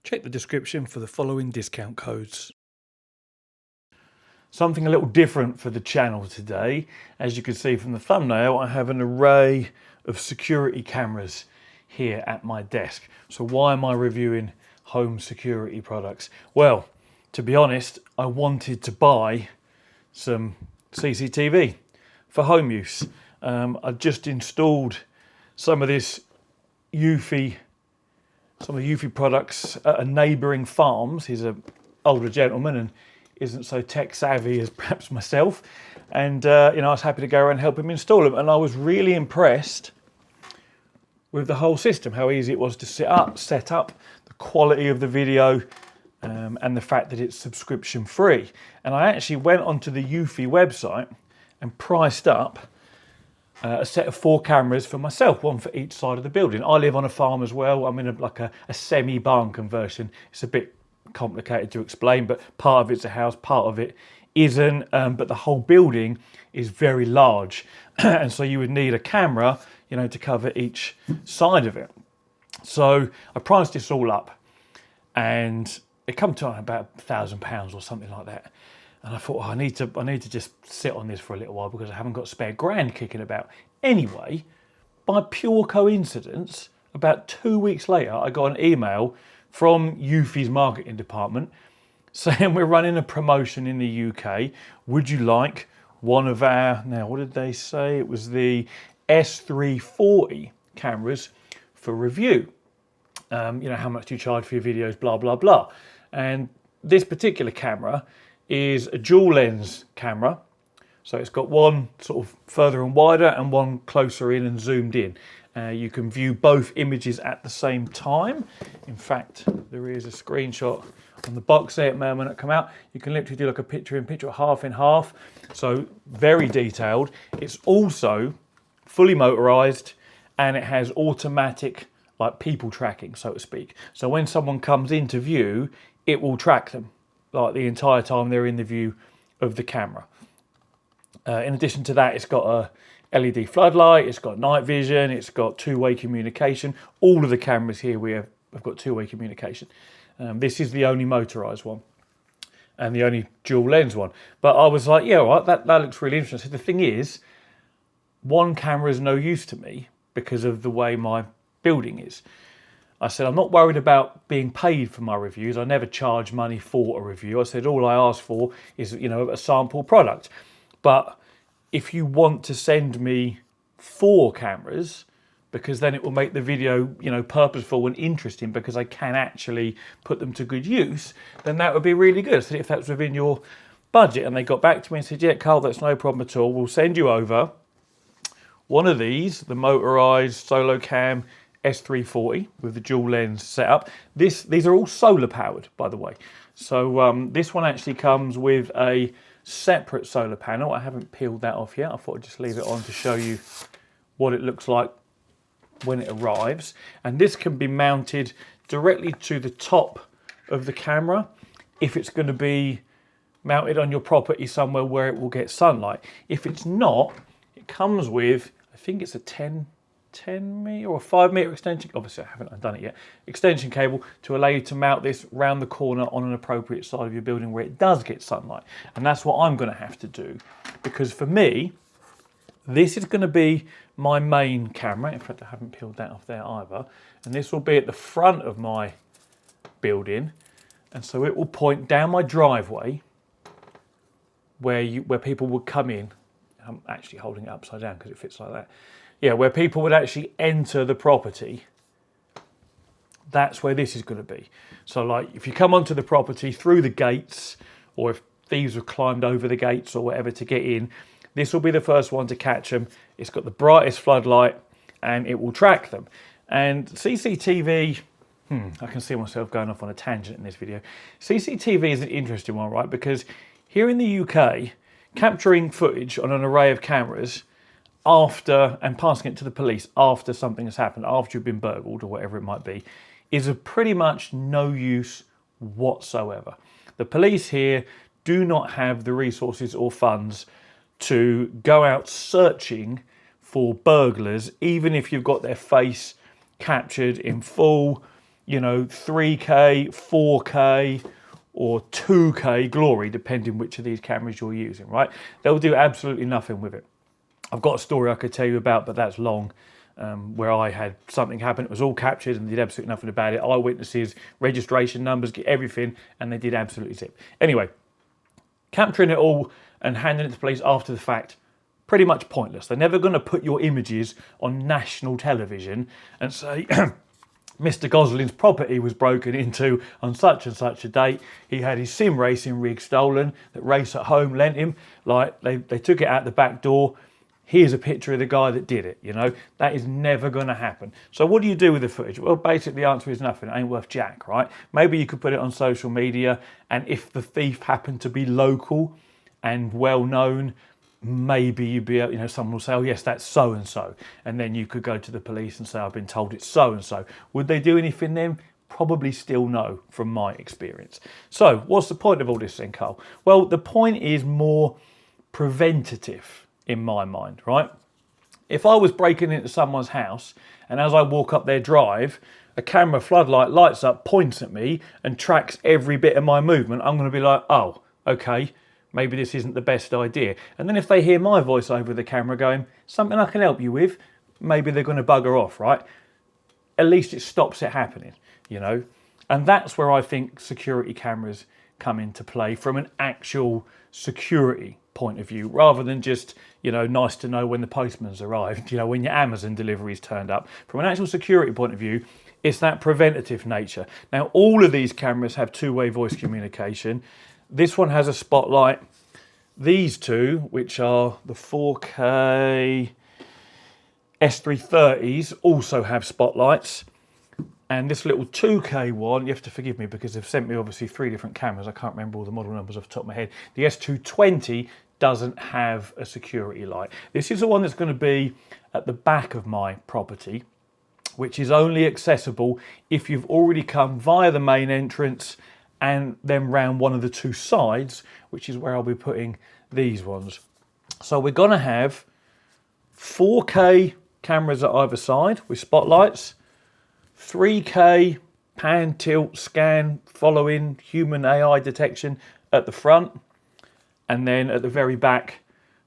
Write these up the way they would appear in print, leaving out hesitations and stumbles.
Check the description for the following discount codes. Something a little different for the channel today. As you can see from the thumbnail, I have an array of security cameras here at my desk. So why am I reviewing home security products? Well, to be honest, I wanted to buy some CCTV for home use. I've just installed some of this Eufy products at a neighbouring farms. He's an older gentleman and isn't so tech savvy as perhaps myself. And I was happy to go around and help him install them. And I was really impressed with the whole system, how easy it was to set up, the quality of the video, and the fact that it's subscription free. And I actually went onto the Eufy website and priced up a set of 4 cameras for myself, one for each side of the building. I live on a farm as well. I'm in a semi-barn conversion. It's a bit complicated to explain, but part of it's a house, part of it isn't. But the whole building is very large, and so you would need a camera, to cover each side of it. So I priced this all up, and it come to about £1,000 or something like that. And I thought, I need to just sit on this for a little while because I haven't got spare grand kicking about. Anyway, by pure coincidence, about 2 weeks later, I got an email from Eufy's marketing department saying we're running a promotion in the UK. Would you like one of our, now what did they say? It was the S340 cameras for review. How much do you charge for your videos, blah, blah, blah. And this particular camera is a dual lens camera. So it's got one sort of further and wider and one closer in and zoomed in. You can view both images at the same time. In fact, there is a screenshot on the box there. It may or may not come out. You can literally do like a picture in picture, half in half. So very detailed. It's also fully motorized and it has automatic like people tracking, so to speak. So when someone comes into view, it will track them like the entire time they're in the view of the camera. In addition to that, it's got a LED floodlight, it's got night vision, it's got two-way communication. All of the cameras here have got two-way communication. This is the only motorized one and the only dual lens one. But I was like, yeah, all right, that looks really interesting. The thing is, one camera is no use to me because of the way my building is. I said, I'm not worried about being paid for my reviews. I never charge money for a review. I said, all I ask for is, a sample product. But if you want to send me 4 cameras, because then it will make the video, purposeful and interesting because I can actually put them to good use, then that would be really good. I said, if that's within your budget. And they got back to me and said, yeah, Carl, that's no problem at all. We'll send you over one of these, the motorized SoloCam S340 with the dual lens setup. These are all solar powered, by the way. So this one actually comes with a separate solar panel. I haven't peeled that off yet. I thought I'd just leave it on to show you what it looks like when it arrives. And this can be mounted directly to the top of the camera if it's going to be mounted on your property somewhere where it will get sunlight. If it's not, it comes with, I think it's a 10 meter or 5 meter extension, obviously I haven't done it yet, extension cable to allow you to mount this round the corner on an appropriate side of your building where it does get sunlight. And that's what I'm going to have to do, because for me, this is going to be my main camera. In fact, I haven't peeled that off there either. And this will be at the front of my building. And so it will point down my driveway where people would come in. I'm actually holding it upside down because it fits like that. Yeah, where people would actually enter the property. That's where this is going to be. So like if you come onto the property through the gates, or if thieves have climbed over the gates or whatever to get in, this will be the first one to catch them. It's got the brightest floodlight and it will track them. And CCTV, I can see myself going off on a tangent in this video. CCTV is an interesting one, right? Because here in the UK, capturing footage on an array of cameras after and passing it to the police after something has happened, after you've been burgled or whatever it might be, is of pretty much no use whatsoever. The police here do not have the resources or funds to go out searching for burglars, even if you've got their face captured in full, you know, 3K, 4K, or 2K glory, depending which of these cameras you're using, right? They'll do absolutely nothing with it. I've got a story I could tell you about, but that's long, where I had something happen. It was all captured and they did absolutely nothing about it. Eyewitnesses, registration numbers, everything, and they did absolutely zip. Anyway, capturing it all and handing it to police after the fact, pretty much pointless. They're never going to put your images on national television and say, Mr. Gosling's property was broken into on such and such a date. He had his sim racing rig stolen that Race at Home lent him. Like, they took it out the back door. Here's a picture of the guy that did it, you know. That is never going to happen. So what do you do with the footage? Well, basically the answer is nothing. It ain't worth jack, right? Maybe you could put it on social media, and if the thief happened to be local and well known, maybe you'd be able, you know, someone will say, oh yes, that's so and so, and then you could go to the police and say, I've been told it's so and so. Would they do anything then? Probably still no, from my experience. So what's the point of all this then, Carl? Well, the point is more preventative in my mind, right? If I was breaking into someone's house and as I walk up their drive, a camera floodlight lights up, points at me and tracks every bit of my movement, I'm going to be like, oh, okay, maybe this isn't the best idea. And then if they hear my voice over the camera going, something I can help you with, maybe they're going to bugger off, right? At least it stops it happening, you know? And that's where I think security cameras come into play from an actual security point of view, rather than just, you know, nice to know when the postman's arrived, you know, when your Amazon delivery's turned up. From an actual security point of view, it's that preventative nature. Now, all of these cameras have two-way voice communication. This one has a spotlight. These two, which are the 4K S330s, also have spotlights. And this little 2K one, you have to forgive me because they've sent me obviously 3 different cameras. I can't remember all the model numbers off the top of my head. The S220 doesn't have a security light. This is the one that's going to be at the back of my property, which is only accessible if you've already come via the main entrance and then round one of the 2 sides, which is where I'll be putting these ones. So we're going to have 4K cameras at either side with spotlights, 3K pan, tilt, scan, following, human AI detection at the front, and then at the very back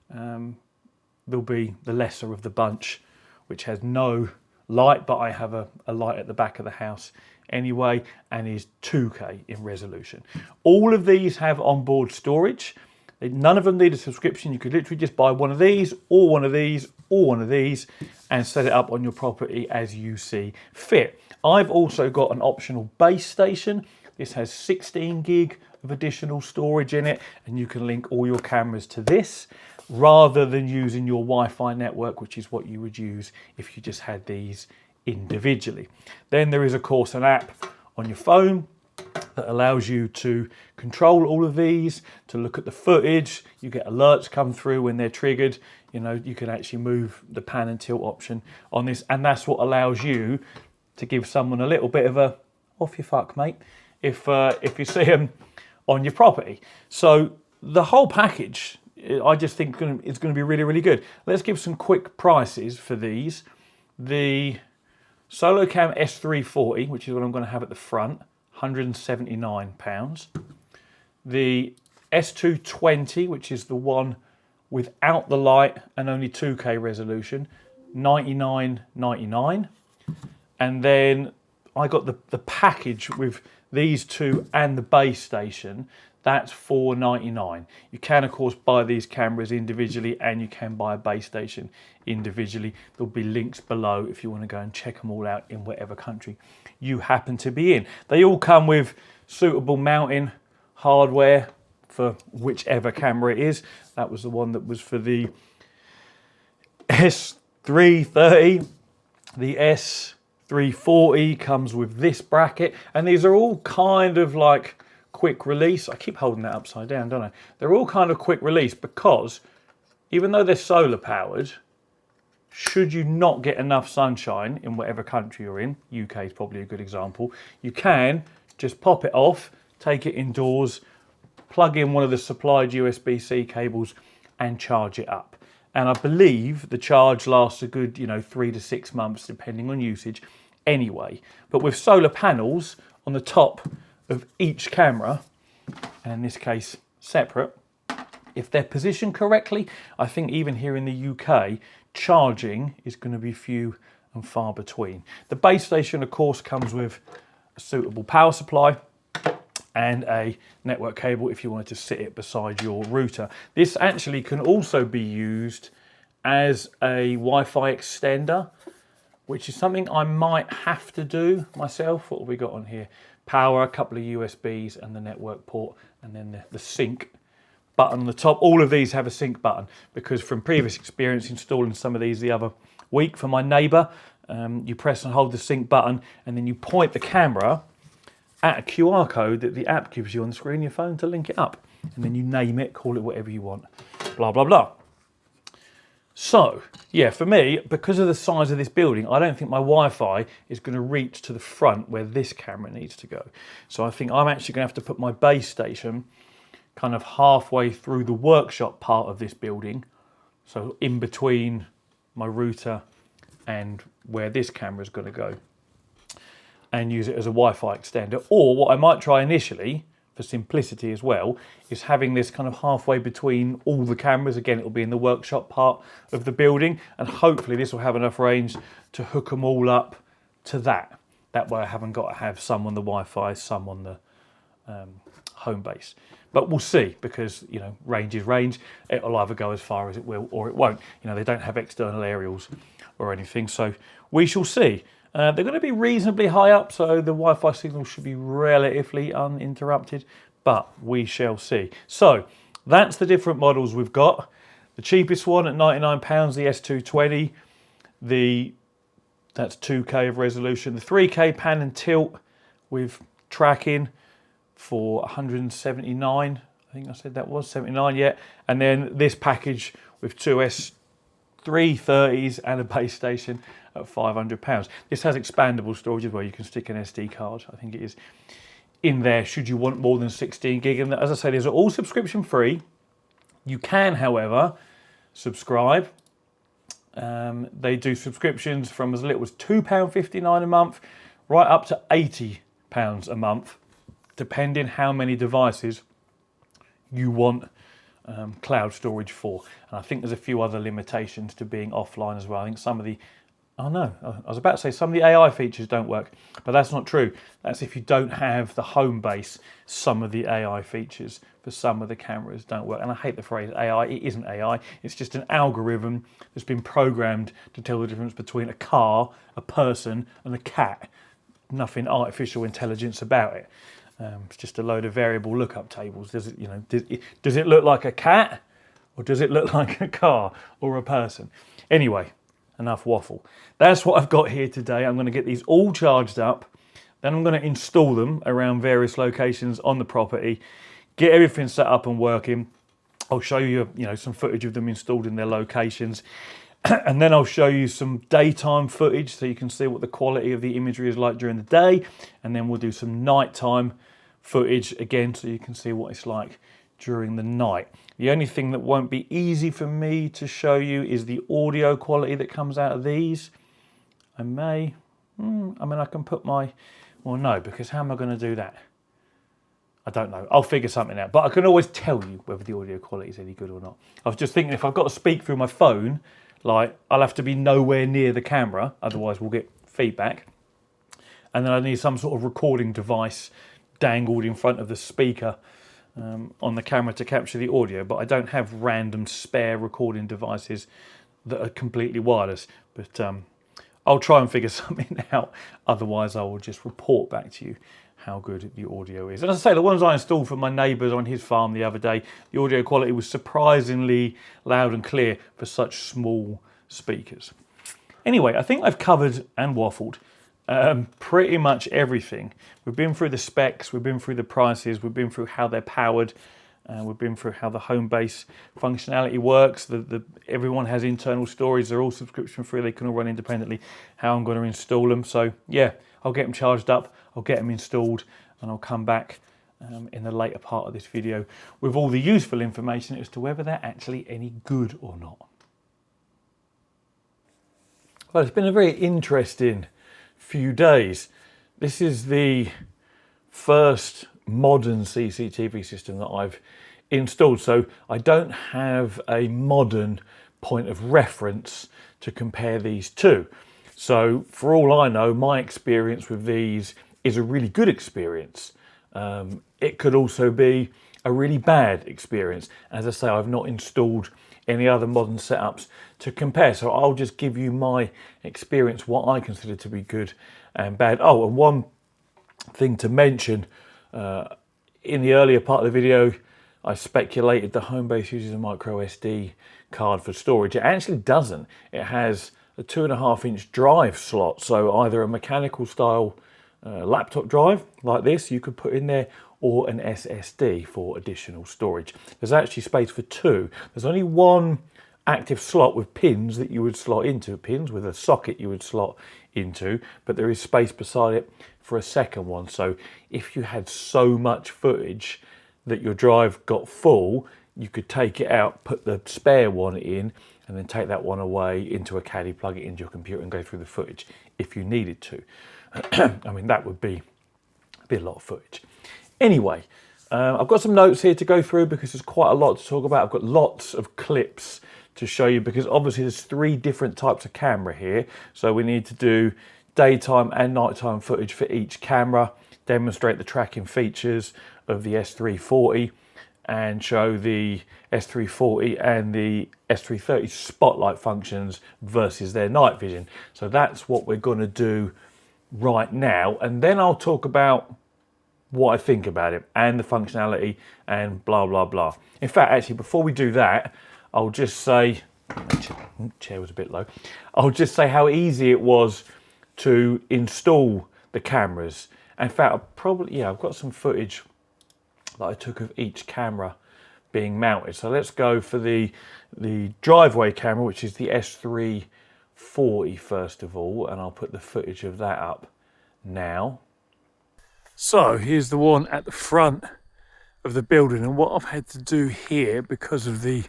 there'll be the lesser of the bunch, which has no light, but I have a light at the back of the house anyway, and is 2K in resolution. All of these have onboard storage. None of them need a subscription. You could literally just buy one of these, or one of these, or one of these, and set it up on your property as you see fit. I've also got an optional base station. This has 16 gig of additional storage in it, and you can link all your cameras to this rather than using your Wi-Fi network, which is what you would use if you just had these individually. Then there is, of course, an app on your phone that allows you to control all of these, to look at the footage. You get alerts come through when they're triggered. You know, you can actually move the pan and tilt option on this, and that's what allows you to give someone a little bit of a off your fuck, mate, if you see them on your property. So the whole package, I just think is going to be really, really good. Let's give some quick prices for these. The SoloCam S340, which is what I'm going to have at the front, £179. The S220, which is the one without the light and only 2K resolution, $99.99. And then I got the package with these two and the base station. That's $4.99. You can, of course, buy these cameras individually, and you can buy a base station individually. There'll be links below if you want to go and check them all out in whatever country you happen to be in. They all come with suitable mounting hardware for whichever camera it is. That was the one that was for the S330. The S340 comes with this bracket, and these are all kind of like quick release. I keep holding that upside down, don't I? They're all kind of quick release because even though they're solar powered, should you not get enough sunshine in whatever country you're in, UK is probably a good example, you can just pop it off, take it indoors, plug in one of the supplied USB-C cables and charge it up. And I believe the charge lasts a good, 3 to 6 months, depending on usage anyway. But with solar panels on the top of each camera, and in this case separate, if they're positioned correctly, I think even here in the UK, charging is going to be few and far between. The base station, of course, comes with a suitable power supply and a network cable if you wanted to sit it beside your router. This actually can also be used as a Wi-Fi extender, which is something I might have to do myself. What have we got on here? Power, a couple of USBs and the network port, and then the sync button on the top. All of these have a sync button because from previous experience installing some of these the other week for my neighbour, you press and hold the sync button and then you point the camera at a QR code that the app gives you on the screen of your phone to link it up. And then you name it, call it whatever you want, blah, blah, blah. So, yeah, for me, because of the size of this building, I don't think my Wi-Fi is going to reach to the front where this camera needs to go. So I think I'm actually going to have to put my base station kind of halfway through the workshop part of this building. So in between my router and where this camera is going to go, and use it as a Wi-Fi extender. Or what I might try initially, for simplicity as well, is having this kind of halfway between all the cameras. Again, it'll be in the workshop part of the building, and hopefully this will have enough range to hook them all up to that. That way I haven't got to have some on the Wi-Fi, some on the Homebase. But we'll see, because range is range. It'll either go as far as it will or it won't. They don't have external aerials or anything, so we shall see. They're going to be reasonably high up, so the Wi-Fi signal should be relatively uninterrupted, but we shall see. So that's the different models we've got. The cheapest one at £99, the S220, that's 2K of resolution. The 3K pan and tilt with tracking for 179, I think I said that was 79 yet. And then this package with two S330s and a base station at £500. This has expandable storage as well. You can stick an SD card, I think it is, in there should you want more than 16 gig. And as I say, these are all subscription free. You can, however, subscribe. They do subscriptions from as little as £2.59 a month right up to £80 a month, depending how many devices you want cloud storage for. And I think there's a few other limitations to being offline as well. I think some of the, I was about to say some of the AI features don't work, but that's not true. That's if you don't have the Homebase, some of the AI features for some of the cameras don't work. And I hate the phrase AI, it isn't AI, it's just an algorithm that's been programmed to tell the difference between a car, a person and a cat. Nothing artificial intelligence about it. It's just a load of variable lookup tables. Does it look like a cat, or does it look like a car or a person? Anyway, enough waffle. That's what I've got here today. I'm going to get these all charged up. Then I'm going to install them around various locations on the property, get everything set up and working. I'll show you, some footage of them installed in their locations. And then I'll show you some daytime footage so you can see what the quality of the imagery is like during the day. And then we'll do some nighttime footage again so you can see what it's like during the night. The only thing that won't be easy for me to show you is the audio quality that comes out of these. I can put well, no, because how am I going to do that? I don't know. I'll figure something out. But I can always tell you whether the audio quality is any good or not. I was just thinking if I've got to speak through my phone, I'll have to be nowhere near the camera, otherwise we'll get feedback. And then I need some sort of recording device dangled in front of the speaker on the camera to capture the audio, but I don't have random spare recording devices that are completely wireless. But I'll try and figure something out. Otherwise, I will just report back to you how good the audio is. And as I say, the ones I installed for my neighbours on his farm the other day, the audio quality was surprisingly loud and clear for such small speakers. Anyway, I think I've covered and waffled pretty much everything. We've been through the specs, we've been through the prices, we've been through how they're powered, we've been through how the Homebase functionality works. Everyone has internal storage, they're all subscription free, they can all run independently, how I'm going to install them. So yeah, I'll get them charged up, I'll get them installed, and I'll come back in the later part of this video with all the useful information as to whether they're actually any good or not. Well, it's been a very interesting few days. This is the first modern CCTV system that I've installed, so I don't have a modern point of reference to compare these to. So for all I know, my experience with these is a really good experience. It could also be a really bad experience. As I say, I've not installed any other modern setups to compare, so I'll just give you my experience, what I consider to be good and bad. Oh, and one thing to mention, in the earlier part of the video, I speculated the Homebase uses a micro SD card for storage. It actually doesn't. It has a 2.5-inch drive slot, so either a mechanical style laptop drive like this you could put in there, or an SSD for additional storage. There's actually space for two. There's only one active slot with pins that you would slot into, pins with a socket you would slot into, but there is space beside it for a second one. So if you had so much footage that your drive got full, you could take it out, put the spare one in, and then take that one away into a caddy, plug it into your computer and go through the footage if you needed to. I mean, that would be a lot of footage. Anyway, I've got some notes here to go through because there's quite a lot to talk about. I've got lots of clips to show you because obviously there's 3 different types of camera here. So we need to do daytime and nighttime footage for each camera, demonstrate the tracking features of the S340 and show the S340 and the S330 spotlight functions versus their night vision. So that's what we're going to do right now. And then I'll talk about what I think about it and the functionality and blah, blah, blah. In fact, actually, before we do that, I'll just say, chair was a bit low. I'll just say how easy it was to install the cameras. In fact, I've got some footage that I took of each camera being mounted. So let's go for the driveway camera, which is the S340 first of all, and I'll put the footage of that up now. So here's the one at the front of the building, and what I've had to do here because of the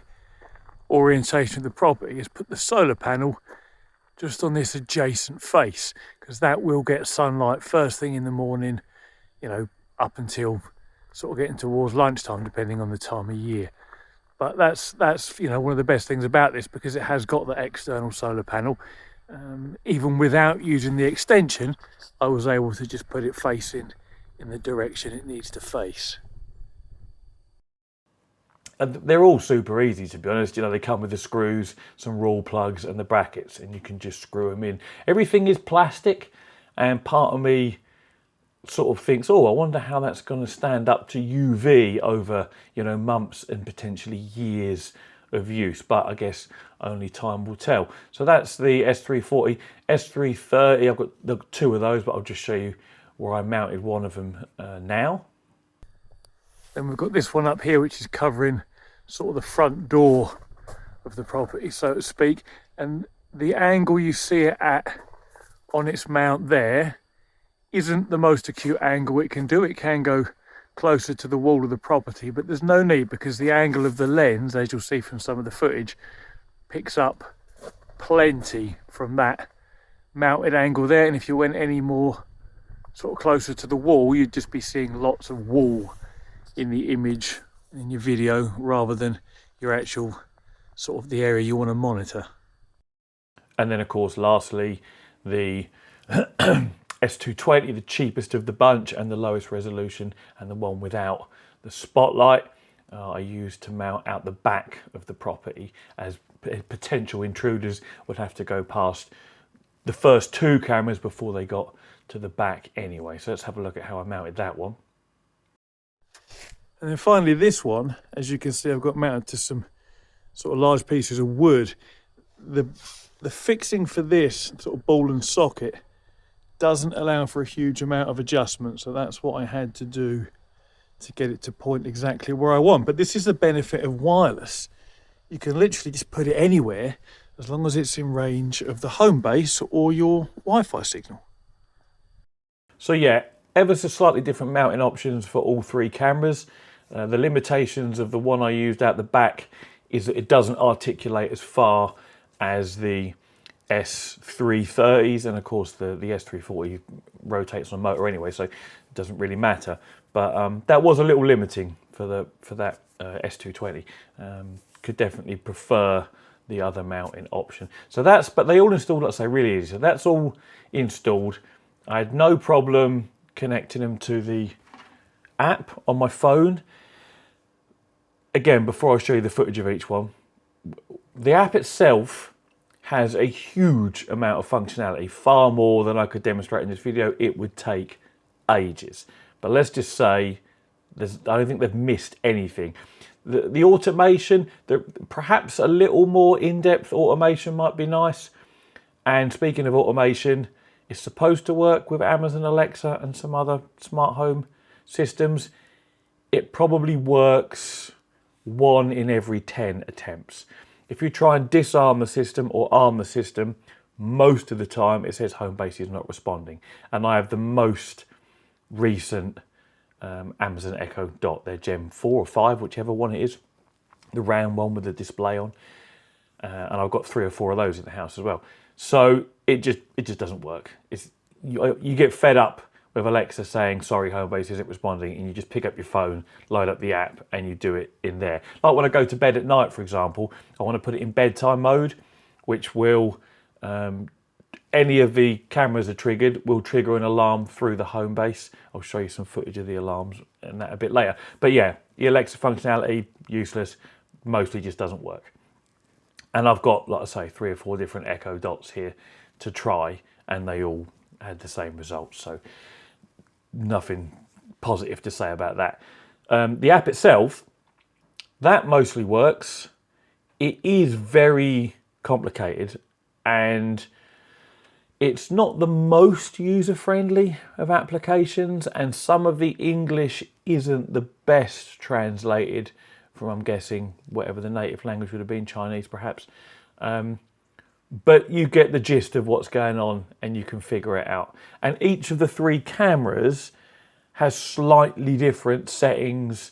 orientation of the property is put the solar panel just on this adjacent face, because that will get sunlight first thing in the morning, you know, up until sort of getting towards lunchtime depending on the time of year. But that's you know, one of the best things about this, because it has got the external solar panel. Even without using the extension, I was able to just put it facing in the direction it needs to face. And they're all super easy, to be honest. You know, they come with the screws, some rawl plugs and the brackets, and you can just screw them in. Everything is plastic, and part of me sort of thinks, oh, I wonder how that's going to stand up to UV over, you know, months and potentially years of use. But I guess only time will tell. So that's the S340. S330, I've got 2 of those, but I'll just show you where I mounted one of them now. Then we've got this one up here, which is covering sort of the front door of the property, so to speak. And the angle you see it at on its mount there isn't the most acute angle it can do. It can go closer to the wall of the property, but there's no need, because the angle of the lens, as you'll see from some of the footage, picks up plenty from that mounted angle there. And if you went any more sort of closer to the wall, you'd just be seeing lots of wall in the image in your video rather than your actual sort of the area you want to monitor. And then of course lastly, the S220, the cheapest of the bunch and the lowest resolution, and the one without the spotlight, I used to mount out the back of the property, as potential intruders would have to go past the first 2 cameras before they got to the back anyway. So let's have a look at how I mounted that one. And then finally this one, as you can see, I've got mounted to some sort of large pieces of wood. The fixing for this sort of ball and socket doesn't allow for a huge amount of adjustment, so that's what I had to do to get it to point exactly where I want. But this is the benefit of wireless. You can literally just put it anywhere as long as it's in range of the Homebase or your Wi-Fi signal. So yeah, ever so slightly different mounting options for all 3 cameras. The limitations of the one I used out the back is that it doesn't articulate as far as the S330s, and of course the S340 rotates on a motor anyway, so it doesn't really matter. But that was a little limiting for that S220. Could definitely prefer the other mounting option. So but they all installed, let's say, really easy. So that's all installed. I had no problem connecting them to the app on my phone. Again, before I show you the footage of each one, the app itself has a huge amount of functionality, far more than I could demonstrate in this video. It would take ages. But let's just say, I don't think they've missed anything. The automation, perhaps a little more in-depth automation might be nice. And speaking of automation, it's supposed to work with Amazon Alexa and some other smart home systems. It probably works 1 in every 10 attempts. If you try and disarm the system or arm the system, most of the time it says Homebase is not responding. And I have the most recent Amazon Echo Dot, their Gen 4 or 5, whichever one it is, the round one with the display on. And I've got 3 or 4 of those in the house as well. So it just doesn't work. You get fed up with Alexa saying, sorry, Homebase isn't responding, and you just pick up your phone, load up the app, and you do it in there. Like when I go to bed at night, for example, I want to put it in bedtime mode, which will, any of the cameras are triggered, will trigger an alarm through the Homebase. I'll show you some footage of the alarms and that a bit later. But yeah, the Alexa functionality, useless, mostly just doesn't work. And I've got, like I say, 3 or 4 different Echo Dots here to try, and they all had the same results. So nothing positive to say about that. The app itself, that mostly works. It is very complicated, and it's not the most user-friendly of applications, and some of the English isn't the best translated from, I'm guessing, whatever the native language would have been, Chinese perhaps. But you get the gist of what's going on and you can figure it out. And each of the 3 cameras has slightly different settings,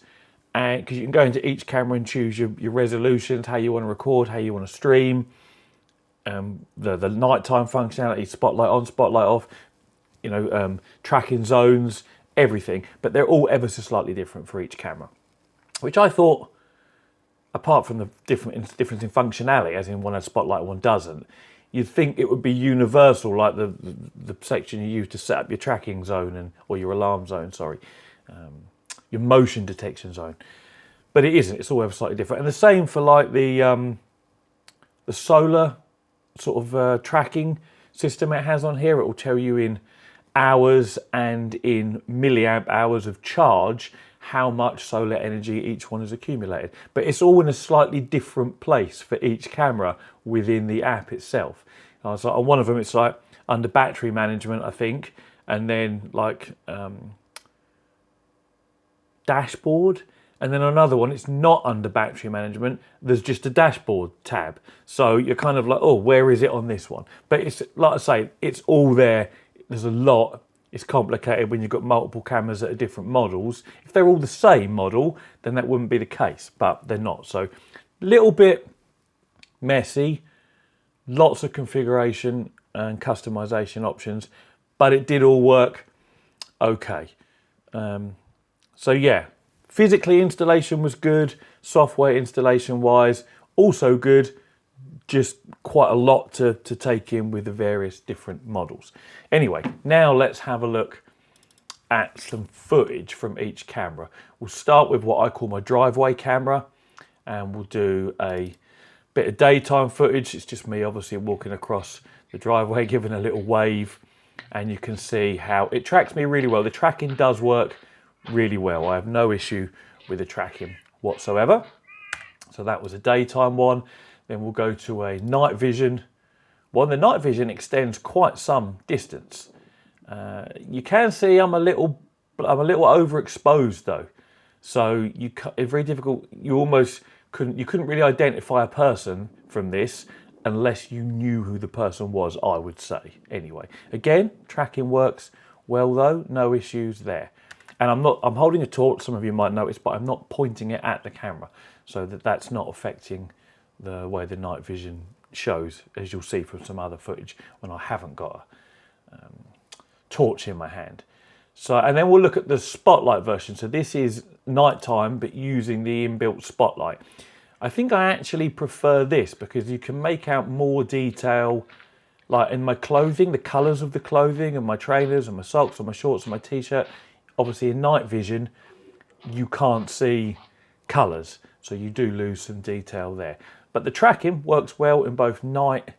and because you can go into each camera and choose your resolutions, how you want to record, how you want to stream, the nighttime functionality, spotlight on, spotlight off, tracking zones, everything. But they're all ever so slightly different for each camera, which I thought, apart from the difference in functionality, as in one has spotlight, one doesn't, you'd think it would be universal, like the section you use to set up your tracking zone or your alarm zone, your motion detection zone. But it isn't. It's all ever slightly different. And the same for like the solar sort of tracking system it has on here. It will tell you in hours and in milliamp hours of charge how much solar energy each one has accumulated. But it's all in a slightly different place for each camera within the app itself. So on one of them, it's like under battery management, I think, and then like dashboard. And then another one, it's not under battery management, there's just a dashboard tab. So you're kind of like, oh, where is it on this one? But it's, like I say, it's all there. There's a lot. It's complicated when you've got multiple cameras that are different models. If they're all the same model, then that wouldn't be the case, but they're not. So a little bit messy, lots of configuration and customization options, but it did all work okay. So yeah, physically installation was good, software installation wise, also good, just quite a lot to take in with the various different models. Anyway, now let's have a look at some footage from each camera. We'll start with what I call my driveway camera, and we'll do a bit of daytime footage. It's just me obviously walking across the driveway, giving a little wave, and you can see how it tracks me really well. The tracking does work really well. I have no issue with the tracking whatsoever. So that was a daytime one. Then we'll go to a night vision one. The night vision extends quite some distance. You can see I'm a little overexposed though, so it's very difficult. You couldn't really identify a person from this unless you knew who the person was, I would say. Anyway, again, tracking works well though, no issues there. And I'm holding a torch, some of you might notice, but I'm not pointing it at the camera, so that's not affecting the way the night vision shows, as you'll see from some other footage when I haven't got a torch in my hand. So, and then we'll look at the spotlight version. So this is nighttime, but using the inbuilt spotlight. I think I actually prefer this because you can make out more detail, like in my clothing, the colours of the clothing and my trainers and my socks and my shorts and my t-shirt. Obviously in night vision, you can't see colours, so you do lose some detail there. But the tracking works well in both night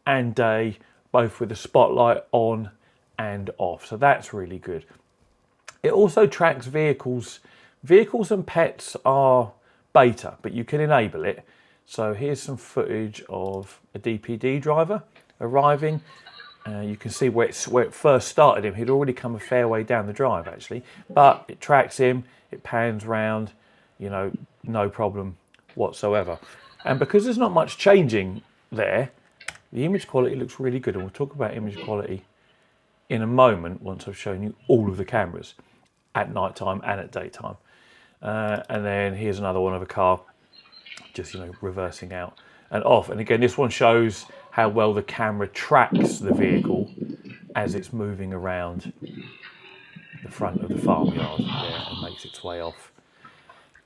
and day, both with the spotlight on and off. So that's really good. It also tracks vehicles. Vehicles and pets are beta, but you can enable it. So here's some footage of a DPD driver arriving. You can see where it first started him. He'd already come a fair way down the drive actually, but it tracks him, it pans round, you know, no problem whatsoever. And because there's not much changing there, the image quality looks really good. And we'll talk about image quality in a moment once I've shown you all of the cameras at night time and at daytime. And then here's another one of a car, just, you know, reversing out and off. And again, this one shows how well the camera tracks the vehicle as it's moving around the front of the farmyard there and makes its way off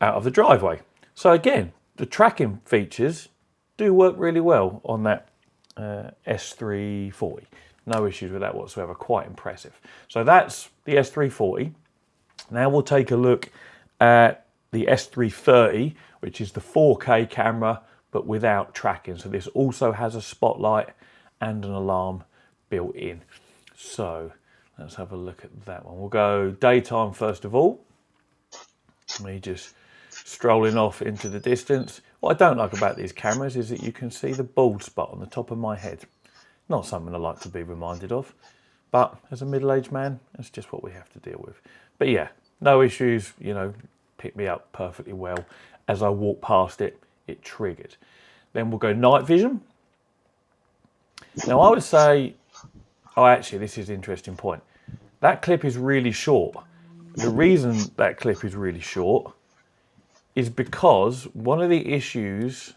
out of the driveway. So again, the tracking features do work really well on that S340. No issues with that whatsoever, quite impressive. So that's the S340. Now we'll take a look at the S330, which is the 4K camera, but without tracking. So this also has a spotlight and an alarm built in. So let's have a look at that one. We'll go daytime first of all. Me just strolling off into the distance. What I don't like about these cameras is that you can see the bald spot on the top of my head. Not something I like to be reminded of, but as a middle-aged man, that's just what we have to deal with. But yeah, no issues, you know, picked me up perfectly well. As I walked past it, it triggered. Then we'll go night vision. Now I would say, oh actually this is an interesting point. That clip is really short. The reason that clip is really short is because one of the issues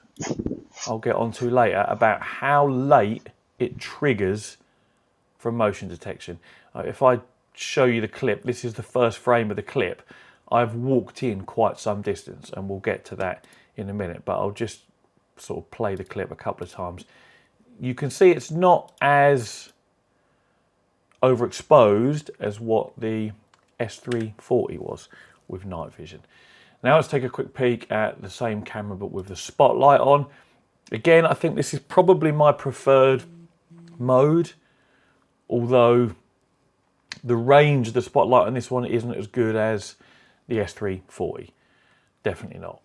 I'll get onto later about how late it triggers from motion detection. If I show you the clip, this is the first frame of the clip. I've walked in quite some distance and we'll get to that in a minute, but I'll just sort of play the clip a couple of times. You can see it's not as overexposed as what the S340 was with night vision. Now let's take a quick peek at the same camera but with the spotlight on. Again, I think this is probably my preferred mode, although the range of the spotlight on this one isn't as good as the S340. Definitely not.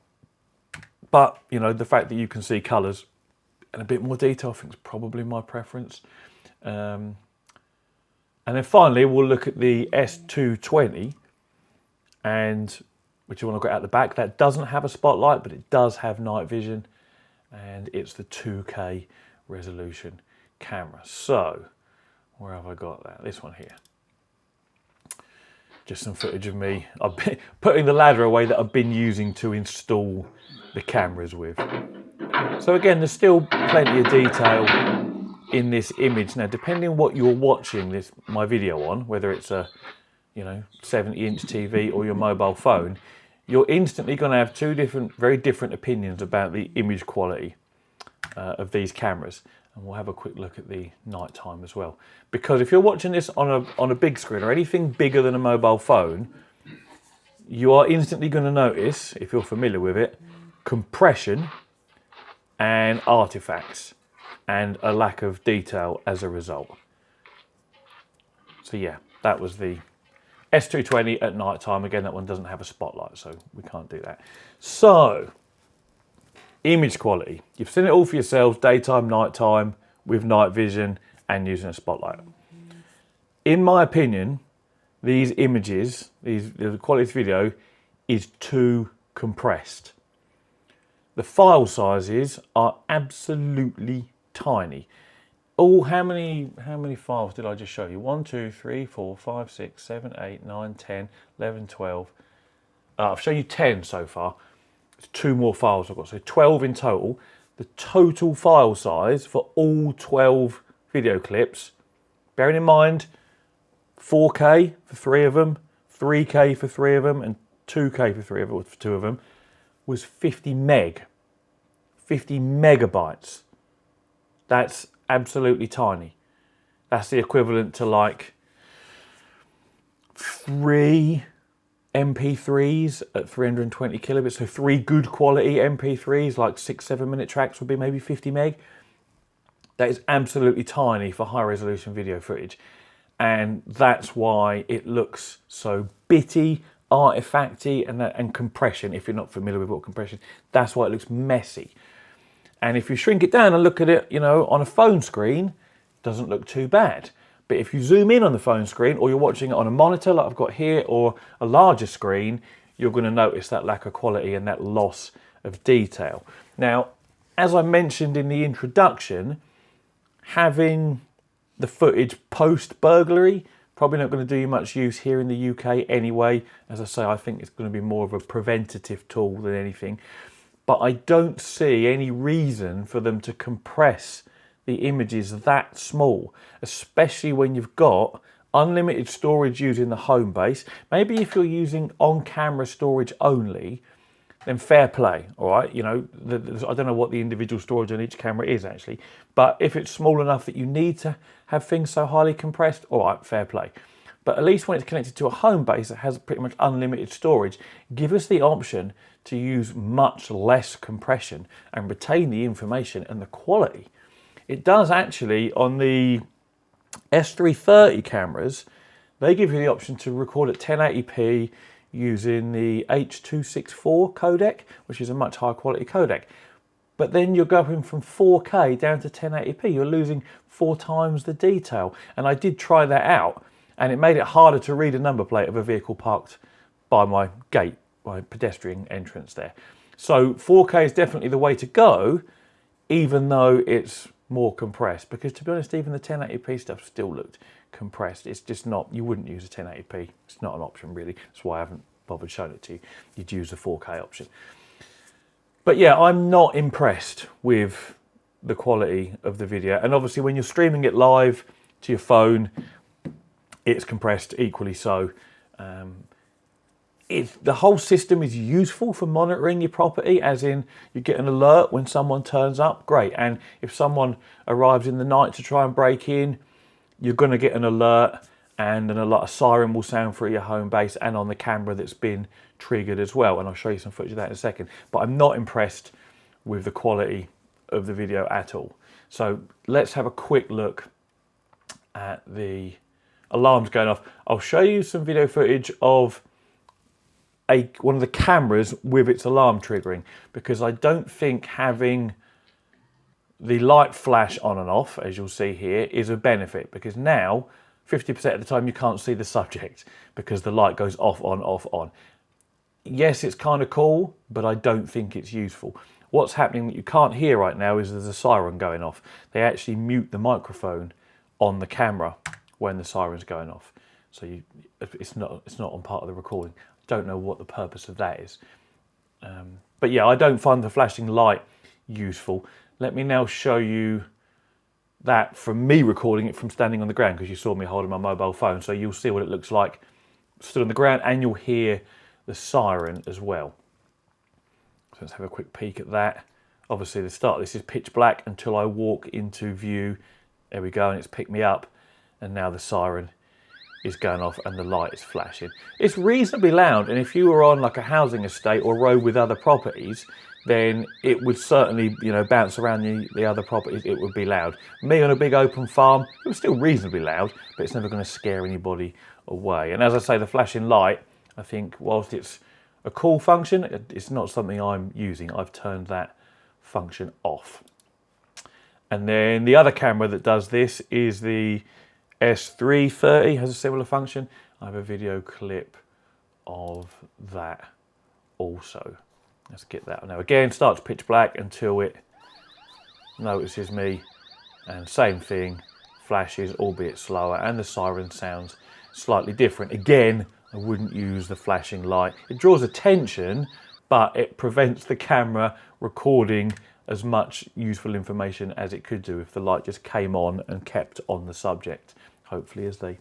But, you know, the fact that you can see colours and a bit more detail, I think is probably my preference. And then finally, we'll look at the S220, and which is one I've got out the back. That doesn't have a spotlight, but it does have night vision, and it's the 2K resolution camera. So, where have I got that? This one here. Just some footage of me. I've been putting the ladder away that I've been using to install the cameras with. So again, there's still plenty of detail in this image. Now, depending on what you're watching my video on, whether it's a 70-inch TV or your mobile phone, you're instantly going to have two very different opinions about the image quality of these cameras. And we'll have a quick look at the nighttime as well. Because if you're watching this on a big screen or anything bigger than a mobile phone, you are instantly going to notice, if you're familiar with it, compression and artifacts and a lack of detail as a result. So yeah, that was the S220 at night time. Again, that one doesn't have a spotlight, so we can't do that. So, image quality. You've seen it all for yourselves, daytime, nighttime, with night vision and using a spotlight. In my opinion, these images, the quality of video is too compressed. The file sizes are absolutely tiny. Oh, how many files did I just show you? 1, 2, 3, 4, 5, 6, 7, 8, 9, 10, 11, 12. I've shown you 10 so far. It's 2 more files I've got, so 12 in total. the total file size for all 12 video clips, bearing in mind 4K for 3 of them, 3K for 3 of them, and 2K for 2 of them, was 50 megabytes. That's absolutely tiny. That's the equivalent to like 3 MP3s at 320 kilobits. So 3 good quality MP3s, like 6-7 minute tracks, would be maybe 50 meg. That is absolutely tiny for high resolution video footage. And that's why it looks so bitty, artifacty, and compression. If you're not familiar with what compression, that's why it looks messy. And if you shrink it down and look at it, you know, on a phone screen, it doesn't look too bad. But if you zoom in on the phone screen, or you're watching it on a monitor like I've got here, or a larger screen, you're going to notice that lack of quality and that loss of detail. Now, as I mentioned in the introduction, having the footage post-burglary, probably not going to do you much use here in the UK anyway. As I say, I think it's going to be more of a preventative tool than anything. But I don't see any reason for them to compress the images that small, especially when you've got unlimited storage using the Homebase. Maybe if you're using on-camera storage only, then fair play, all right? You know, I don't know what the individual storage on each camera is actually, but if it's small enough that you need to have things so highly compressed, all right, fair play. But at least when it's connected to a Homebase that has pretty much unlimited storage, give us the option to use much less compression and retain the information and the quality. It does actually on the S330 cameras. They give you the option to record at 1080p using the H.264 codec, which is a much higher quality codec. But then you're going from 4K down to 1080p. You're losing 4 times the detail. And I did try that out, and it made it harder to read a number plate of a vehicle parked by my gate, my pedestrian entrance there. So 4K is definitely the way to go, even though it's more compressed. Because to be honest, even the 1080p stuff still looked compressed. It's just not, you wouldn't use a 1080p. It's not an option really. That's why I haven't bothered showing it to you. You'd use the 4K option. But yeah, I'm not impressed with the quality of the video. And obviously when you're streaming it live to your phone, it's compressed equally so. The whole system is useful for monitoring your property, as in you get an alert when someone turns up, great. And if someone arrives in the night to try and break in, you're going to get an alert, and a siren will sound through your Homebase and on the camera that's been triggered as well. And I'll show you some footage of that in a second. But I'm not impressed with the quality of the video at all. So let's have a quick look at the alarms going off. I'll show you some video footage of one of the cameras with its alarm triggering, because I don't think having the light flash on and off, as you'll see here, is a benefit, because now 50% of the time you can't see the subject because the light goes off, on, off, on. Yes, it's kind of cool, but I don't think it's useful. What's happening that you can't hear right now is there's a siren going off. They actually mute the microphone on the camera when the siren's going off. So it's not on part of the recording. Don't know what the purpose of that is. But yeah, I don't find the flashing light useful. Let me now show you that from me recording it from standing on the ground, because you saw me holding my mobile phone, so you'll see what it looks like stood on the ground, and you'll hear the siren as well. So let's have a quick peek at that. Obviously the start of this is pitch black until I walk into view. There we go, and it's picked me up, and now the siren is going off and the light is flashing. It's reasonably loud, and if you were on like a housing estate or road with other properties, then it would certainly, you know, bounce around the other properties. It would be loud. Me on a big open farm, it was still reasonably loud, but it's never going to scare anybody away. And as I say, the flashing light, I think whilst it's a cool function, it's not something I'm using. I've turned that function off. And then the other camera that does this is the S330, has a similar function. I have a video clip of that also. Let's get that. Now again, starts pitch black until it notices me, and same thing, flashes, albeit slower, and the siren sounds slightly different. Again, I wouldn't use the flashing light. It draws attention, but it prevents the camera recording as much useful information as it could do if the light just came on and kept on the subject, hopefully, as they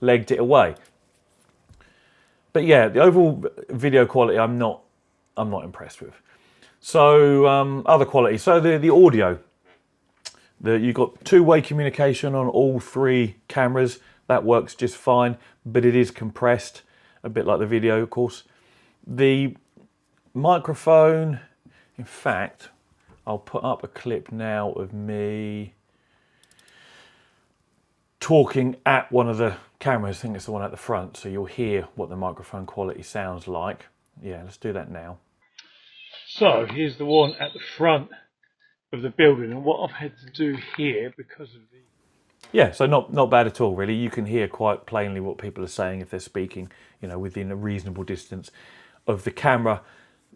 legged it away. But yeah, the overall video quality I'm not impressed with. So other quality, so the audio. You've got two-way communication on all three cameras. That works just fine, but it is compressed, a bit like the video, of course. The microphone, in fact, I'll put up a clip now of me talking at one of the cameras. I think it's the one at the front, so you'll hear what the microphone quality sounds like. Yeah, let's do that now. So here's the one at the front of the building, and what I've had to do here because of the... Yeah, so not bad at all, really. You can hear quite plainly what people are saying if they're speaking, you know, within a reasonable distance of the camera.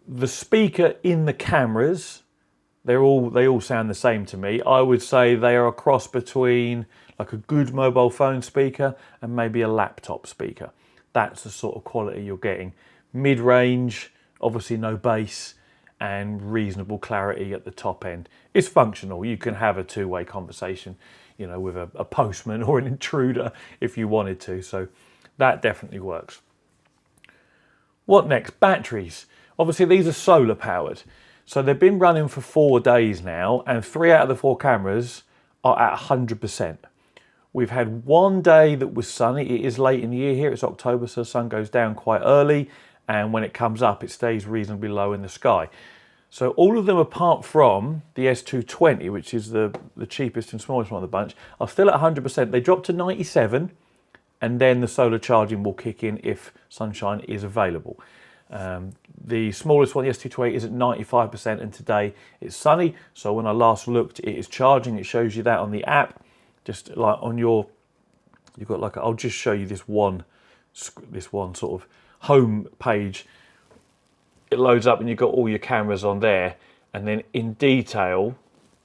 The speaker in the cameras, they all sound the same to me. I would say they are a cross between like a good mobile phone speaker and maybe a laptop speaker. That's the sort of quality you're getting. Mid-range, obviously no bass, and reasonable clarity at the top end. It's functional. You can have a two-way conversation, you know, with a postman or an intruder if you wanted to. So that definitely works. What next? Batteries. Obviously these are solar powered. So they've been running for 4 days now, and 3 out of the 4 cameras are at 100%. We've had 1 day that was sunny. It is late in the year here. It's October, so the sun goes down quite early. And when it comes up, it stays reasonably low in the sky. So all of them, apart from the S220, which is the cheapest and smallest one of the bunch, are still at 100%. They drop to 97, and then the solar charging will kick in if sunshine is available. The smallest one, the S220, is at 95%, and today it's sunny. So when I last looked, it is charging. It shows you that on the app. Just like on your, you've got like, I'll just show you this one sort of home page. It loads up and you've got all your cameras on there, and then in detail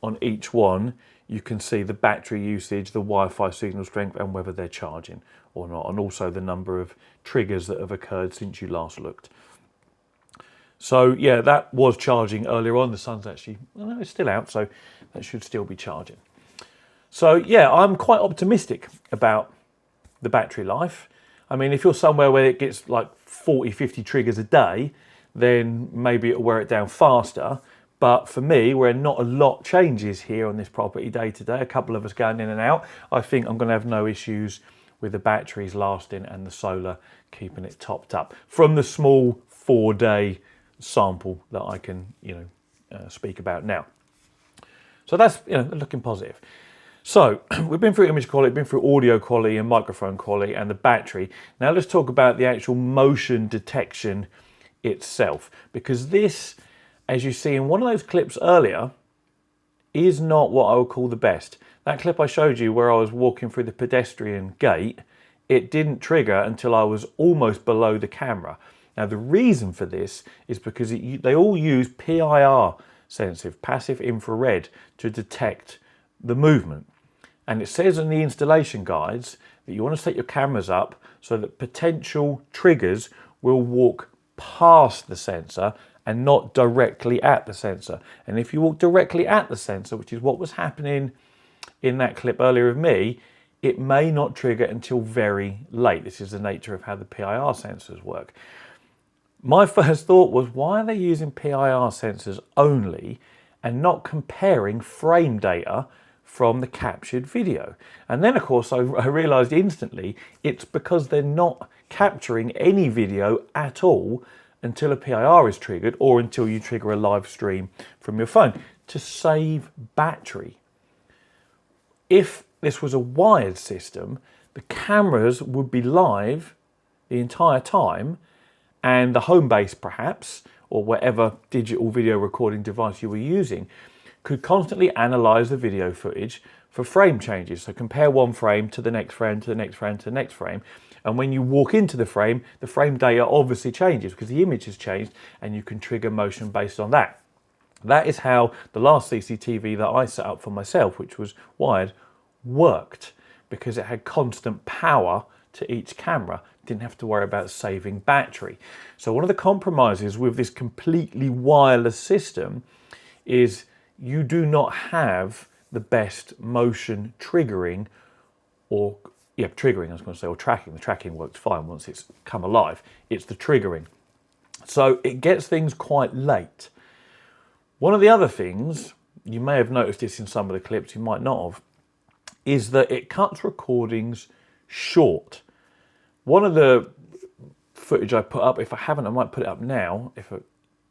on each one you can see the battery usage, the Wi-Fi signal strength, and whether they're charging or not, and also the number of triggers that have occurred since you last looked. So yeah, that was charging earlier on. The sun's actually, well, it's still out, so that should still be charging. So yeah, I'm quite optimistic about the battery life. I mean, if you're somewhere where it gets like 40, 50 triggers a day, then maybe it'll wear it down faster. But for me, where not a lot changes here on this property day to day, a couple of us going in and out, I think I'm going to have no issues with the batteries lasting and the solar keeping it topped up from the small 4-day sample that I can, speak about now. So that's, looking positive. So we've been through image quality, been through audio quality and microphone quality and the battery. Now let's talk about the actual motion detection itself, because this, as you see in one of those clips earlier, is not what I would call the best. That clip I showed you where I was walking through the pedestrian gate, it didn't trigger until I was almost below the camera. Now the reason for this is because they all use PIR sensitive, passive infrared, to detect the movement. And it says in the installation guides that you want to set your cameras up so that potential triggers will walk past the sensor and not directly at the sensor. And if you walk directly at the sensor, which is what was happening in that clip earlier of me, it may not trigger until very late. This is the nature of how the PIR sensors work. My first thought was, why are they using PIR sensors only and not comparing frame data from the captured video? And then of course I realized instantly it's because they're not capturing any video at all until a PIR is triggered, or until you trigger a live stream from your phone to save battery. If this was a wired system, the cameras would be live the entire time, and the Homebase perhaps, or whatever digital video recording device you were using, could constantly analyze the video footage for frame changes. So compare one frame to the next frame, to the next frame, to the next frame. And when you walk into the frame data obviously changes because the image has changed, and you can trigger motion based on that. That is how the last CCTV that I set up for myself, which was wired, worked, because it had constant power to each camera. Didn't have to worry about saving battery. So one of the compromises with this completely wireless system is you do not have the best motion triggering or, yeah, triggering, I was going to say, or tracking. The tracking works fine once it's come alive. It's the triggering. So it gets things quite late. One of the other things, you may have noticed this in some of the clips, you might not have, is that it cuts recordings short. One of the footage I put up, if I haven't, I might put it up now.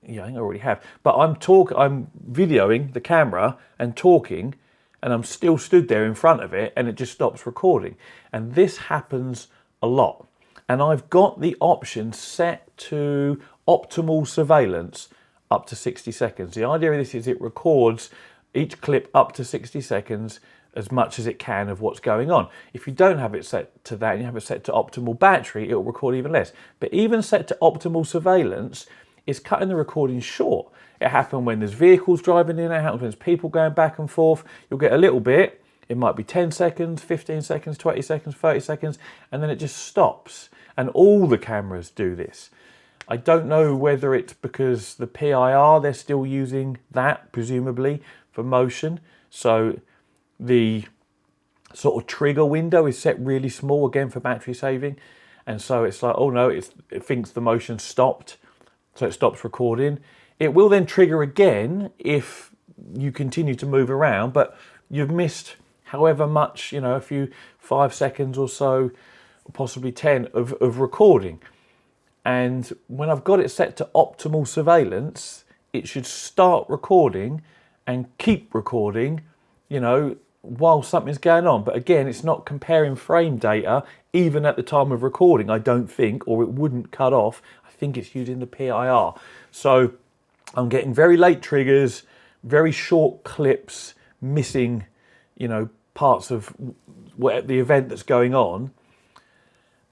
Yeah, I think I already have. But I'm videoing the camera and talking, and I'm still stood there in front of it, and it just stops recording. And this happens a lot. And I've got the option set to optimal surveillance up to 60 seconds. The idea of this is it records each clip up to 60 seconds as much as it can of what's going on. If you don't have it set to that and you have it set to optimal battery, it will record even less. But even set to optimal surveillance, it's cutting the recording short. It happens when there's vehicles driving in, it happens when there's people going back and forth. You'll get a little bit, it might be 10 seconds, 15 seconds, 20 seconds, 30 seconds, and then it just stops. And all the cameras do this. I don't know whether it's because the PIR, they're still using that, presumably, for motion. So the sort of trigger window is set really small, again, for battery saving. And so it's like, oh no, it thinks the motion stopped, so it stops recording. It will then trigger again if you continue to move around, but you've missed however much, you know, a few 5 seconds or so, possibly 10 of recording. And when I've got it set to optimal surveillance, it should start recording and keep recording, you know, while something's going on. But again, it's not comparing frame data even at the time of recording, I don't think, or it wouldn't cut off. I think it's using the PIR. So I'm getting very late triggers, very short clips, missing, you know, parts of the event that's going on.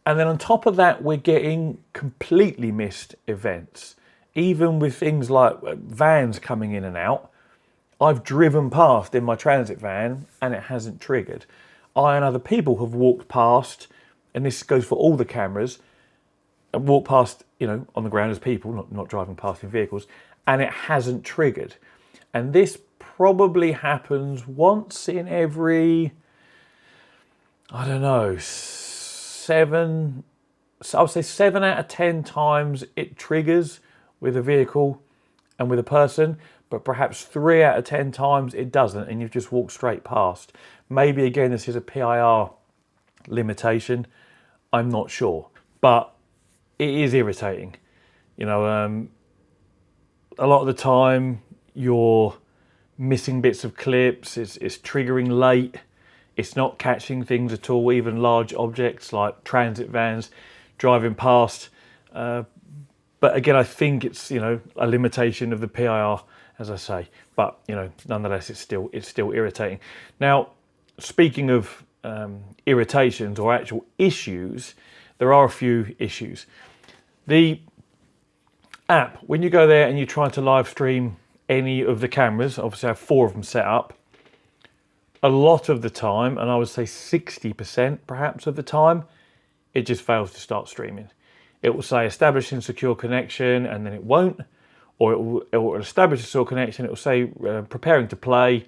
And then on top of that, we're getting completely missed events. Even with things like vans coming in and out, I've driven past in my transit van and it hasn't triggered. I and other people have walked past, and this goes for all the cameras, and walked past, you know, on the ground as people, not driving past in vehicles, and it hasn't triggered. And this probably happens once in every, I don't know, I would say 7 out of 10 times it triggers with a vehicle and with a person, but perhaps 3 out of 10 times it doesn't, and you've just walked straight past. Maybe again this is a PIR limitation, I'm not sure, but it is irritating. You know, a lot of the time you're missing bits of clips, it's triggering late. It's not catching things at all, even large objects like transit vans driving past. But again, I think it's, you know, a limitation of the PIR, as I say. But, you know, nonetheless, it's still irritating. Now, speaking of irritations or actual issues, there are a few issues. The app, when you go there and you try to live stream any of the cameras, obviously I have 4 of them set up. A lot of the time, and I would say 60% perhaps of the time, it just fails to start streaming. It will say establishing secure connection, and then it won't, or it will establish a secure connection, it will say preparing to play,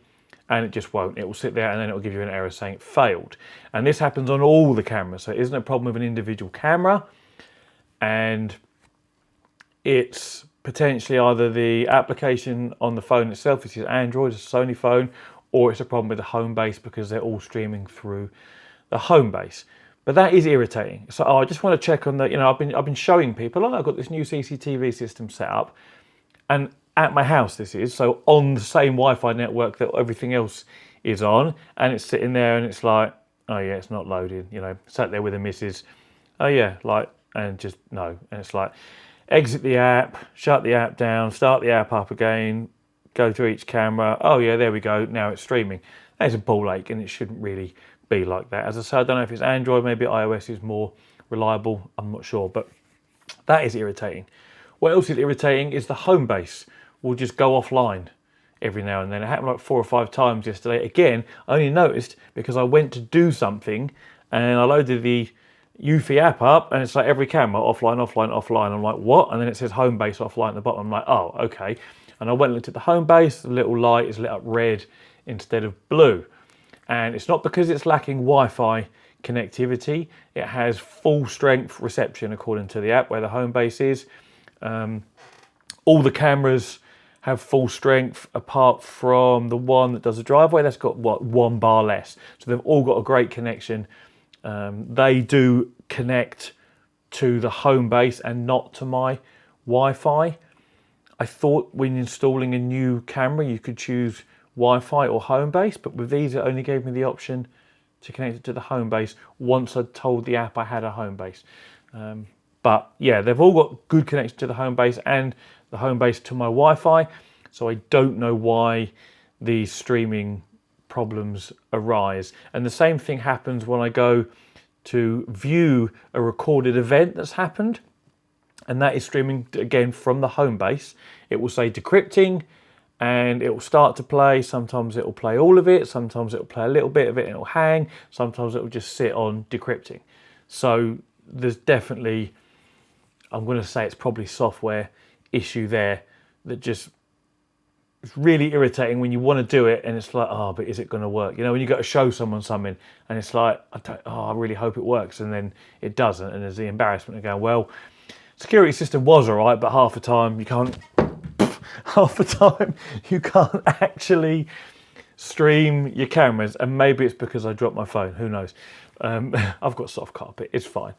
and it just won't. It will sit there and then it will give you an error saying it failed. And this happens on all the cameras, so it isn't a problem with an individual camera, and it's potentially either the application on the phone itself, which is Android, it's a Sony phone, or it's a problem with the Homebase because they're all streaming through the Homebase. But that is irritating. So I just want to check on the, you know, I've been showing people, oh, I've got this new CCTV system set up, and at my house this is, so on the same Wi-Fi network that everything else is on, and it's sitting there and it's like, oh yeah, it's not loading, you know, sat there with a missus, oh yeah, like, and just no, and it's like, exit the app, shut the app down, start the app up again, go through each camera, oh yeah, there we go, now it's streaming. That's a ball ache, and it shouldn't really be like that. As I say, I don't know if it's Android, maybe iOS is more reliable, I'm not sure, but that is irritating. What else is irritating is the Homebase will just go offline every now and then. It happened like 4 or 5 times yesterday. Again, I only noticed because I went to do something and I loaded the Eufy app up, and it's like every camera offline, offline, offline. I'm like, what? And then it says Homebase offline at the bottom. I'm like, oh, okay. And I went and looked at the Homebase. The little light is lit up red instead of blue. And it's not because it's lacking Wi-Fi connectivity. It has full strength reception according to the app where the Homebase is. All the cameras have full strength apart from the one that does the driveway. That's got, what, 1 bar less. So they've all got a great connection. They do connect to the Homebase and not to my Wi-Fi. I thought when installing a new camera you could choose Wi-Fi or Homebase, but with these it only gave me the option to connect it to the Homebase once I'd told the app I had a Homebase. But yeah, they've all got good connection to the Homebase and the Homebase to my Wi-Fi, so I don't know why these streaming problems arise. And the same thing happens when I go to view a recorded event that's happened, and that is streaming again from the Homebase. It will say decrypting and it will start to play. Sometimes it will play all of it, sometimes it will play a little bit of it and it will hang, sometimes it will just sit on decrypting. So there's definitely, I'm going to say it's probably software issue there that just, it's really irritating when you want to do it and it's like, oh, but is it going to work? You know, when you got to show someone something and it's like, I really hope it works, and then it doesn't, and there's the embarrassment of going, well, security system was all right, but half the time you can't actually stream your cameras, and maybe it's because I dropped my phone, who knows. I've got soft carpet, it's fine.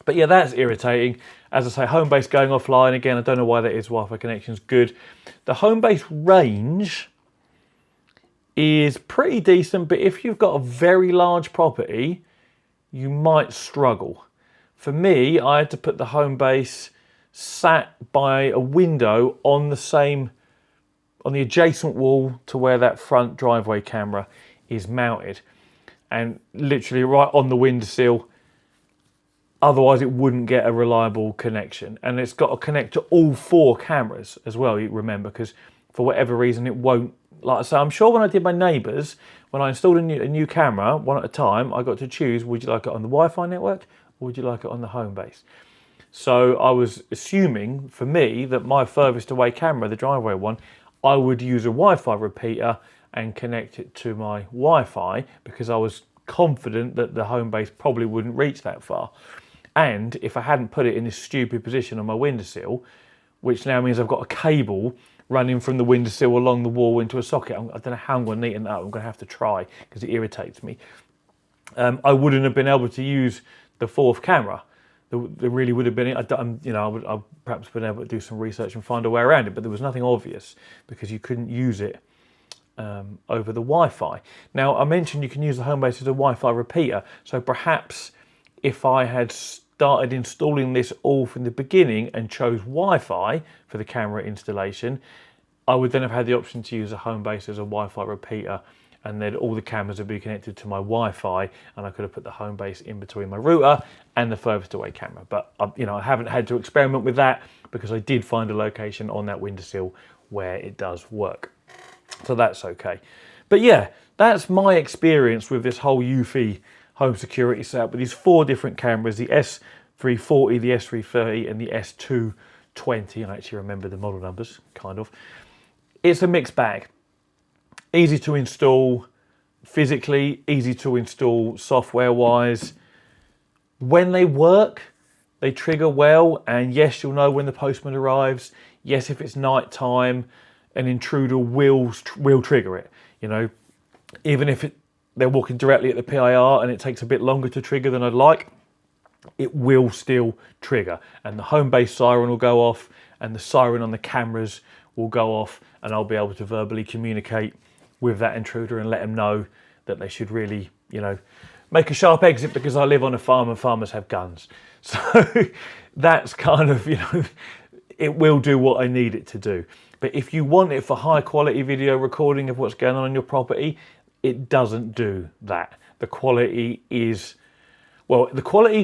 But yeah, that's irritating. As I say, Homebase going offline, again, I don't know why that is. Wi-Fi connection's good. The Homebase range is pretty decent, but if you've got a very large property, you might struggle. For me, I had to put the Homebase sat by a window on the adjacent wall to where that front driveway camera is mounted, and literally right on the windowsill. Otherwise it wouldn't get a reliable connection, and it's got to connect to all 4 cameras as well, you remember, because for whatever reason it won't. Like I say, I'm sure when I did my neighbours, when I installed a new camera one at a time, I got to choose, would you like it on the Wi-Fi network or would you like it on the Homebase? So I was assuming, for me, that my furthest away camera, the driveway one, I would use a Wi-Fi repeater and connect it to my Wi-Fi, because I was confident that the Homebase probably wouldn't reach that far. And if I hadn't put it in this stupid position on my windowsill, which now means I've got a cable running from the windowsill along the wall into a socket. I don't know how I'm going to neaten that up. I'm going to have to try because it irritates me. I wouldn't have been able to use the 4th camera. There really would have been, I've perhaps been able to do some research and find a way around it, but there was nothing obvious because you couldn't use it over the Wi-Fi. Now, I mentioned you can use the Homebase as a Wi-Fi repeater, so perhaps if I had started installing this all from the beginning and chose Wi-Fi for the camera installation, I would then have had the option to use a Homebase as a Wi-Fi repeater, and then all the cameras would be connected to my Wi-Fi, and I could have put the Homebase in between my router and the furthest away camera. But I haven't had to experiment with that because I did find a location on that windowsill where it does work. So that's okay. But yeah, that's my experience with this whole Eufy home security setup with these 4 different cameras, the S340, the S330 and the S220. I actually remember the model numbers, kind of. It's a mixed bag. Easy to install physically, easy to install software-wise. When they work, they trigger well, and yes, you'll know when the postman arrives. Yes, if it's night time, an intruder will trigger it. Even if they're walking directly at the PIR and it takes a bit longer to trigger than I'd like, it will still trigger. And the Homebase siren will go off and the siren on the cameras will go off, and I'll be able to verbally communicate with that intruder and let them know that they should really, make a sharp exit because I live on a farm and farmers have guns. So that's kind of, it will do what I need it to do. But if you want it for high quality video recording of what's going on your property, it doesn't do that. The quality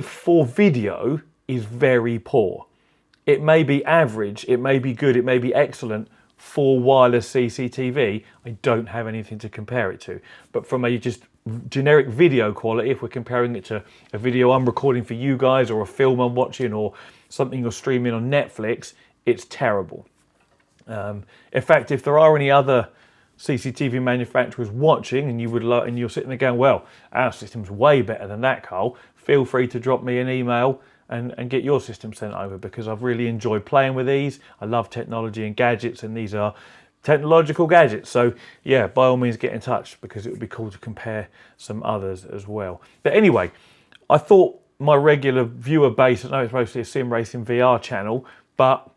for video is very poor. It may be average, it may be good, it may be excellent for wireless CCTV. I don't have anything to compare it to. But from a just generic video quality, if we're comparing it to a video I'm recording for you guys or a film I'm watching or something you're streaming on Netflix, it's terrible. In fact, if there are any other CCTV manufacturers watching and and you're sitting there going, well, our system's way better than that, Carl, feel free to drop me an email and get your system sent over, because I've really enjoyed playing with these. I love technology and gadgets, and these are technological gadgets. So yeah, by all means get in touch, because it would be cool to compare some others as well. But anyway, I thought my regular viewer base, I know it's mostly a sim racing VR channel, but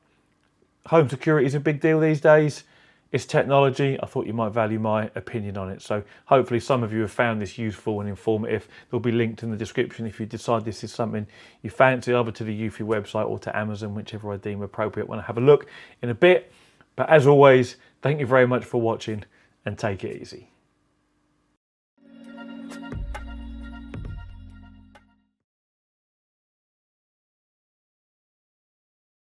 home security is a big deal these days. It's technology. I thought you might value my opinion on it. So hopefully some of you have found this useful and informative. They'll be linked in the description if you decide this is something you fancy, either to the Eufy website or to Amazon, whichever I deem appropriate when I have a look in a bit. But as always, thank you very much for watching, and take it easy.